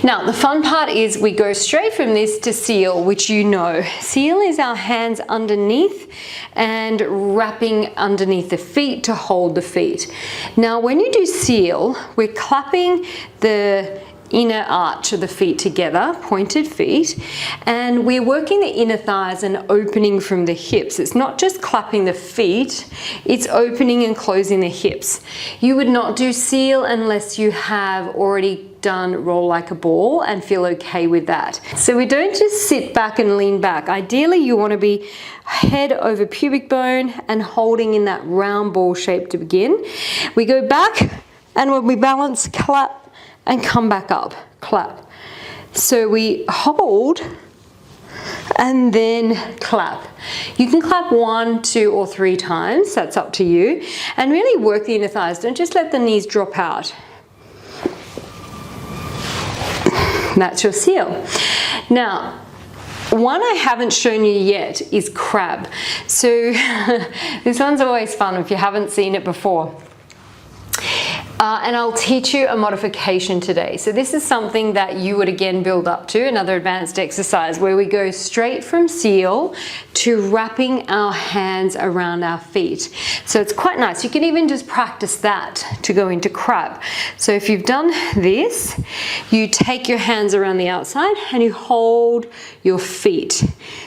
Now, the fun part is we go straight from this to seal, which you know. Seal is our hands underneath and wrapping underneath the feet to hold the feet. Now, when you do seal, we're clapping the inner arch of the feet together, pointed feet, and we're working the inner thighs and opening from the hips. It's not just clapping the feet, it's opening and closing the hips. You would not do seal unless you have already done roll like a ball and feel okay with that. So we don't just sit back and lean back. Ideally, you want to be head over pubic bone and holding in that round ball shape to begin. We go back, and when we balance, clap and come back up, clap. So we hold and then clap. You can clap 1, 2, or 3 times, that's up to you. And really work the inner thighs, don't just let the knees drop out. That's your seal. Now, one I haven't shown you yet is crab. So this one's always fun if you haven't seen it before. And I'll teach you a modification today. So this is something that you would again build up to, another advanced exercise where we go straight from seal to wrapping our hands around our feet. So it's quite nice. You can even just practice that to go into crab. So if you've done this, you take your hands around the outside and you hold your feet.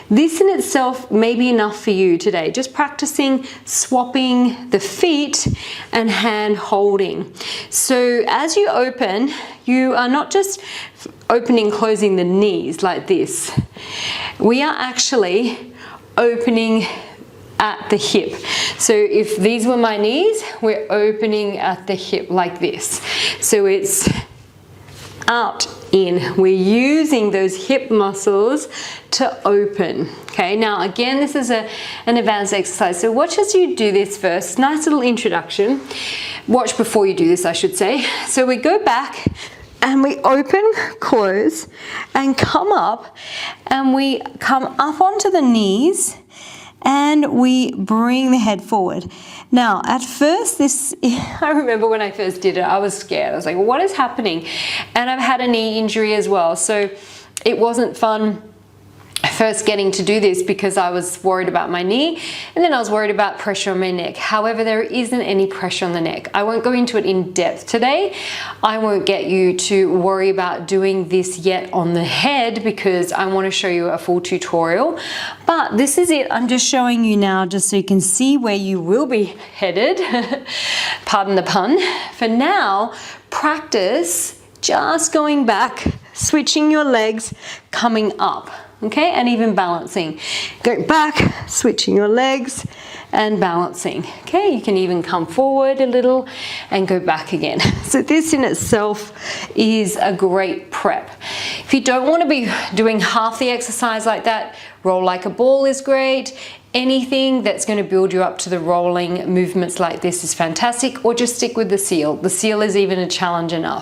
This in itself may be enough for you today, just practicing swapping the feet and hand holding. So as you open, you are not just opening, closing the knees like this. We are actually opening at the hip. So if these were my knees, we're opening at the hip like this. So it's out, in. We're using those hip muscles to open. Okay, now again, this is an advanced exercise. So watch as you do this first. Nice little introduction. Watch before you do this, I should say. So we go back and we open, close, and come up, and we come up onto the knees and we bring the head forward. Now, at first, I remember when I first did it, I was scared. I was like, what is happening? And I've had a knee injury as well, so it wasn't fun first getting to do this because I was worried about my knee, and then I was worried about pressure on my neck. However, there isn't any pressure on the neck. I won't go into it in depth today. I won't get you to worry about doing this yet on the head because I want to show you a full tutorial. But this is it. I'm just showing you now just so you can see where you will be headed. Pardon the pun. For now, practice just going back, switching your legs, coming up. Okay, and even balancing. Go back, switching your legs and balancing. Okay, you can even come forward a little and go back again. So this in itself is a great prep. If you don't want to be doing half the exercise like that, roll like a ball is great. Anything that's going to build you up to the rolling movements like this is fantastic, or just stick with the seal. The seal is even a challenge enough.